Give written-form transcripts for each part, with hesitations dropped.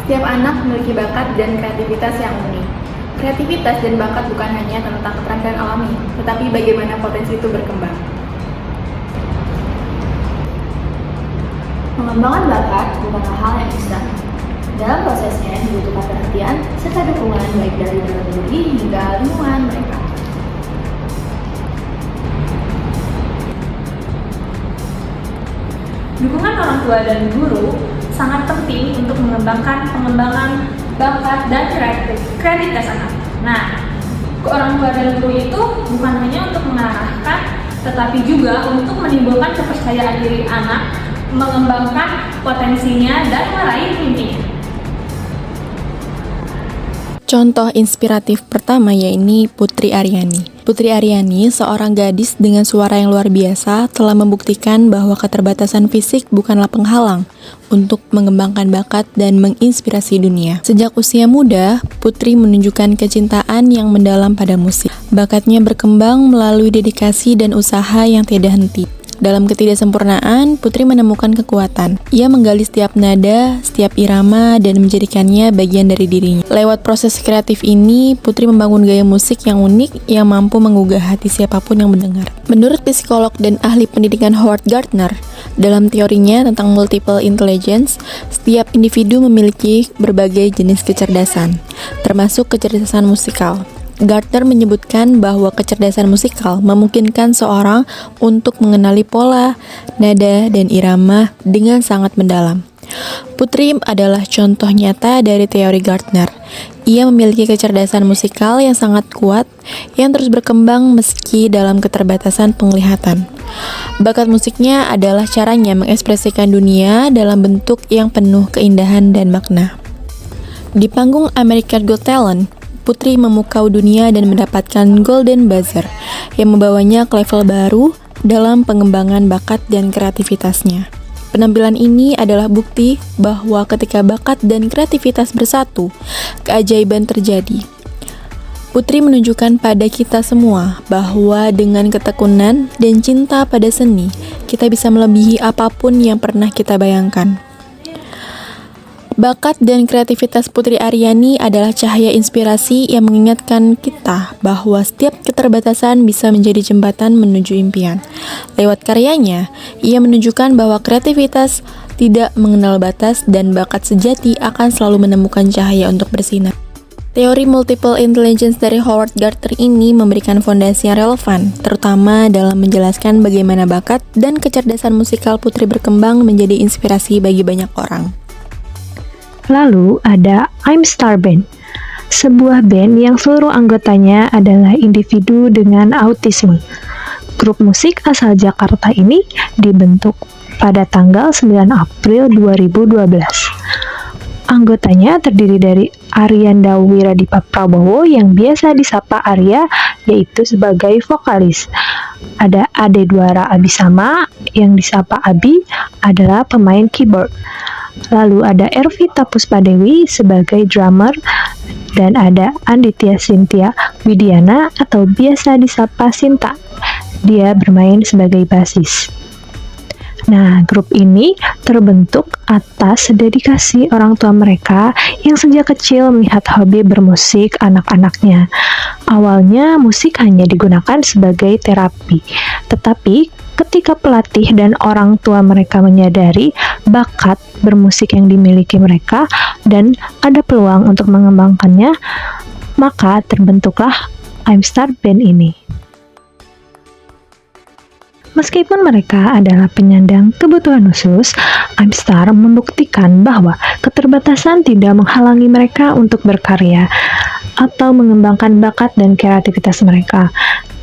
Setiap anak memiliki bakat dan kreativitas yang unik. Kreativitas dan bakat bukan hanya tentang keterampilan alami, tetapi bagaimana potensi itu berkembang. Mengembangkan bakat bukanlah hal yang instan. Dalam prosesnya dibutuhkan perhatian serta dukungan baik dari dalam diri hingga lingkungan mereka. Dukungan orang tua dan guru sangat penting untuk mengembangkan pengembangan bakat dan kreativitas anak. Nah, orang tua dan guru itu bukan hanya untuk mengarahkan, tetapi juga untuk menimbulkan kepercayaan diri anak, mengembangkan potensinya dan meraih mimpinya. Contoh inspiratif pertama yaitu Putri Aryani. Putri Aryani, seorang gadis dengan suara yang luar biasa, telah membuktikan bahwa keterbatasan fisik bukanlah penghalang untuk mengembangkan bakat dan menginspirasi dunia. Sejak usia muda, Putri menunjukkan kecintaan yang mendalam pada musik. Bakatnya berkembang melalui dedikasi dan usaha yang tiada henti. Dalam ketidaksempurnaan, Putri menemukan kekuatan. Ia menggali setiap nada, setiap irama, dan menjadikannya bagian dari dirinya. Lewat proses kreatif ini, Putri membangun gaya musik yang unik yang mampu menggugah hati siapapun yang mendengar. Menurut psikolog dan ahli pendidikan Howard Gardner, dalam teorinya tentang multiple intelligence, setiap individu memiliki berbagai jenis kecerdasan, termasuk kecerdasan musikal. Gardner menyebutkan bahwa kecerdasan musikal memungkinkan seorang untuk mengenali pola, nada, dan irama dengan sangat mendalam. Putri adalah contoh nyata dari teori Gardner. Ia memiliki kecerdasan musikal yang sangat kuat, yang terus berkembang meski dalam keterbatasan penglihatan. Bakat musiknya adalah caranya mengekspresikan dunia dalam bentuk yang penuh keindahan dan makna. Di panggung America's Got Talent, Putri memukau dunia dan mendapatkan Golden Buzzer yang membawanya ke level baru dalam pengembangan bakat dan kreativitasnya. Penampilan ini adalah bukti bahwa ketika bakat dan kreativitas bersatu, keajaiban terjadi. Putri menunjukkan pada kita semua bahwa dengan ketekunan dan cinta pada seni, kita bisa melebihi apapun yang pernah kita bayangkan. Bakat dan kreativitas Putri Aryani adalah cahaya inspirasi yang mengingatkan kita bahwa setiap keterbatasan bisa menjadi jembatan menuju impian. Lewat karyanya, ia menunjukkan bahwa kreativitas tidak mengenal batas dan bakat sejati akan selalu menemukan cahaya untuk bersinar. Teori multiple intelligence dari Howard Gardner ini memberikan fondasi yang relevan, terutama dalam menjelaskan bagaimana bakat dan kecerdasan musikal Putri berkembang menjadi inspirasi bagi banyak orang. Lalu ada I'm Star Band, sebuah band yang seluruh anggotanya adalah individu dengan autisme. Grup musik asal Jakarta ini dibentuk pada tanggal 9 April 2012. Anggotanya terdiri dari Aryanda Wiradipa Prabowo yang biasa disapa Arya, yaitu sebagai vokalis. Ada Ade Dwara Abisama yang disapa Abi, adalah pemain keyboard. Lalu ada Ervita Puspadewi sebagai drummer, dan ada Anditya Cynthia Widiana atau biasa disapa Sinta. Dia bermain sebagai bassis. Nah, grup ini terbentuk atas dedikasi orang tua mereka yang sejak kecil melihat hobi bermusik anak-anaknya. Awalnya musik hanya digunakan sebagai terapi, tetapi ketika pelatih dan orang tua mereka menyadari bakat bermusik yang dimiliki mereka dan ada peluang untuk mengembangkannya, maka terbentuklah I'm Star Band ini. Meskipun mereka adalah penyandang kebutuhan khusus, I'm Star membuktikan bahwa keterbatasan tidak menghalangi mereka untuk berkarya atau mengembangkan bakat dan kreativitas mereka.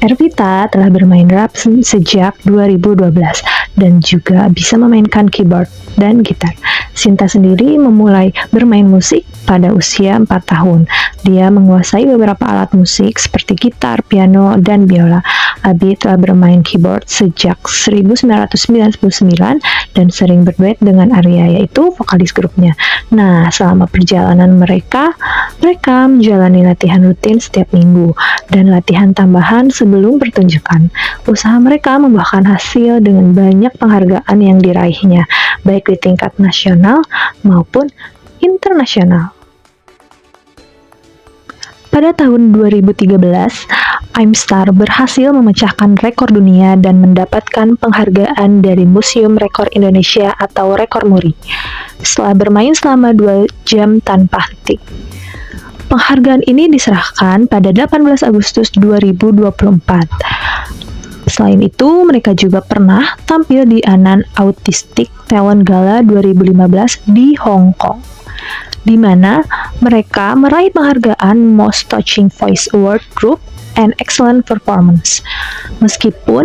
Ervita telah bermain rap sejak 2012 dan juga bisa memainkan keyboard dan gitar. Sinta sendiri memulai bermain musik pada usia 4 tahun. Dia menguasai beberapa alat musik seperti gitar, piano, dan biola. Abi telah bermain keyboard sejak 1999 dan sering berduet dengan Arya, yaitu vokalis grupnya. Nah, selama perjalanan mereka menjalani latihan rutin setiap minggu dan latihan tambahan sebelum pertunjukan. Usaha mereka membuahkan hasil dengan banyak penghargaan yang diraihnya, baik di tingkat nasional maupun internasional. Pada tahun 2013, Imstar berhasil memecahkan rekor dunia dan mendapatkan penghargaan dari Museum Rekor Indonesia atau Rekor Muri setelah bermain selama 2 jam tanpa henti. Penghargaan ini diserahkan pada 18 Agustus 2024. Selain itu, mereka juga pernah tampil di Anan Autistic Talent Gala 2015 di Hong Kong, di mana mereka meraih penghargaan Most Touching Voice Award Group and Excellent Performance. Meskipun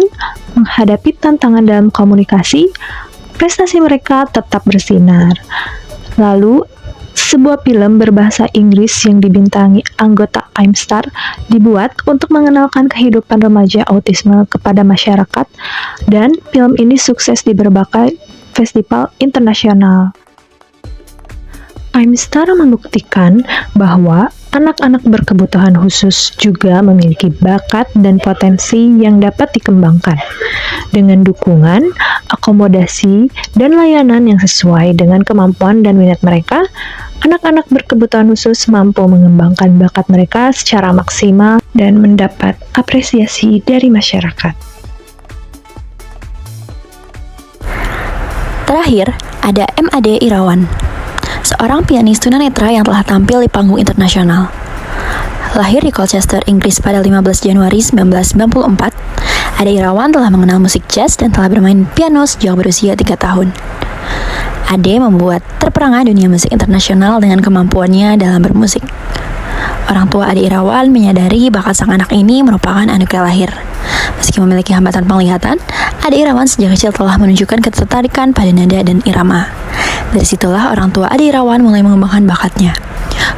menghadapi tantangan dalam komunikasi, prestasi mereka tetap bersinar. Lalu, sebuah film berbahasa Inggris yang dibintangi anggota Imstar dibuat untuk mengenalkan kehidupan remaja autisme kepada masyarakat, dan film ini sukses di berbagai festival internasional. Imstar membuktikan bahwa anak-anak berkebutuhan khusus juga memiliki bakat dan potensi yang dapat dikembangkan. Dengan dukungan, akomodasi, dan layanan yang sesuai dengan kemampuan dan minat mereka, anak-anak berkebutuhan khusus mampu mengembangkan bakat mereka secara maksimal dan mendapat apresiasi dari masyarakat. Terakhir, ada MAD Irawan, seorang pianis tunanetra yang telah tampil di panggung internasional. Lahir di Colchester, Inggris pada 15 Januari 1994, Ade Irawan telah mengenal musik jazz dan telah bermain piano sejak berusia 3 tahun. Ade membuat terperangah dunia musik internasional dengan kemampuannya dalam bermusik. Orang tua Ade Irawan menyadari bakat sang anak ini merupakan anugerah lahir. Meski memiliki hambatan penglihatan, Ade Irawan sejak kecil telah menunjukkan ketertarikan pada nada dan irama. Dari situlah orang tua Ade Irawan mulai mengembangkan bakatnya.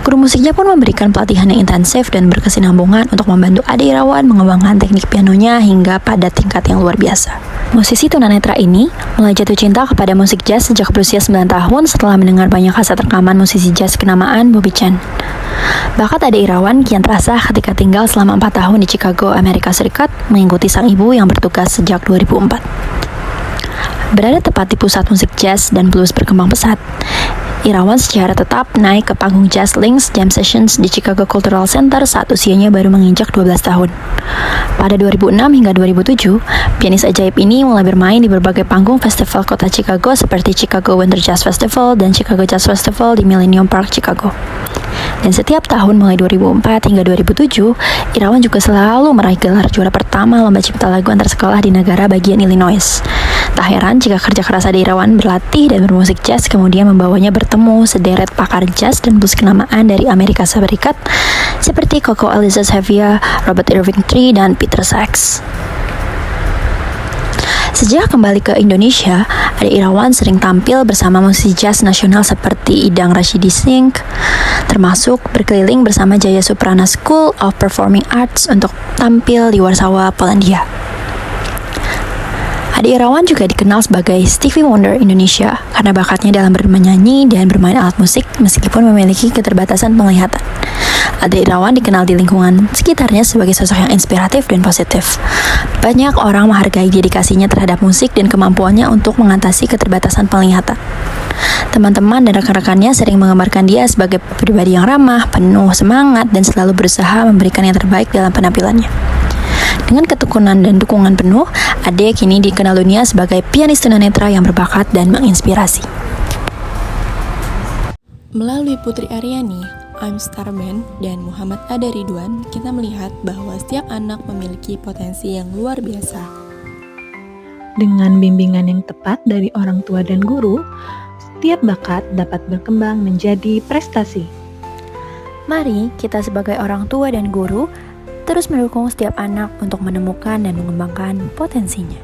Guru musiknya pun memberikan pelatihan yang intensif dan berkesinambungan untuk membantu Ade Irawan mengembangkan teknik pianonya hingga pada tingkat yang luar biasa. Musisi tunanetra ini mulai jatuh cinta kepada musik jazz sejak berusia 9 tahun setelah mendengar banyak kaset rekaman musisi jazz kenamaan Bobby Chan. Bakat Ade Irawan kian terasa ketika tinggal selama 4 tahun di Chicago, Amerika Serikat, mengikuti sang ibu yang bertugas sejak 2004. Berada tepat di pusat musik jazz dan blues berkembang pesat, Irawan secara tetap naik ke panggung Jazz Links Jam Sessions di Chicago Cultural Center saat usianya baru menginjak 12 tahun. Pada 2006 hingga 2007, pianis ajaib ini mulai bermain di berbagai panggung festival kota Chicago seperti Chicago Winter Jazz Festival dan Chicago Jazz Festival di Millennium Park, Chicago. Dan setiap tahun mulai 2004 hingga 2007, Irawan juga selalu meraih gelar juara pertama lomba cipta lagu antar sekolah di negara bagian Illinois. Tak heran jika kerja keras Ade Irawan berlatih dan bermusik jazz kemudian membawanya bertemu sederet pakar jazz dan blues kenamaan dari Amerika Serikat seperti Coco Eliza Xavier, Robert Irving III, dan Peter Sachs. Sejak kembali ke Indonesia, Ade Irawan sering tampil bersama musisi jazz nasional seperti Idang Rashidi Singh, termasuk berkeliling bersama Jaya Suprana School of Performing Arts untuk tampil di Warsawa, Polandia. Ade Irawan juga dikenal sebagai Stevie Wonder Indonesia karena bakatnya dalam menyanyi dan bermain alat musik meskipun memiliki keterbatasan penglihatan. Ade Irawan dikenal di lingkungan sekitarnya sebagai sosok yang inspiratif dan positif. Banyak orang menghargai dedikasinya terhadap musik dan kemampuannya untuk mengatasi keterbatasan penglihatan. Teman-teman dan rekan-rekannya sering menggambarkan dia sebagai pribadi yang ramah, penuh semangat, dan selalu berusaha memberikan yang terbaik dalam penampilannya. Dengan ketekunan dan dukungan penuh, Ade kini dikenal dunia sebagai pianis tunanetra yang berbakat dan menginspirasi. Melalui Putri Aryani, Imstar Band, dan Muhammad Ada Ridwan, kita melihat bahwa setiap anak memiliki potensi yang luar biasa. Dengan bimbingan yang tepat dari orang tua dan guru, setiap bakat dapat berkembang menjadi prestasi. Mari kita sebagai orang tua dan guru terus mendukung setiap anak untuk menemukan dan mengembangkan potensinya.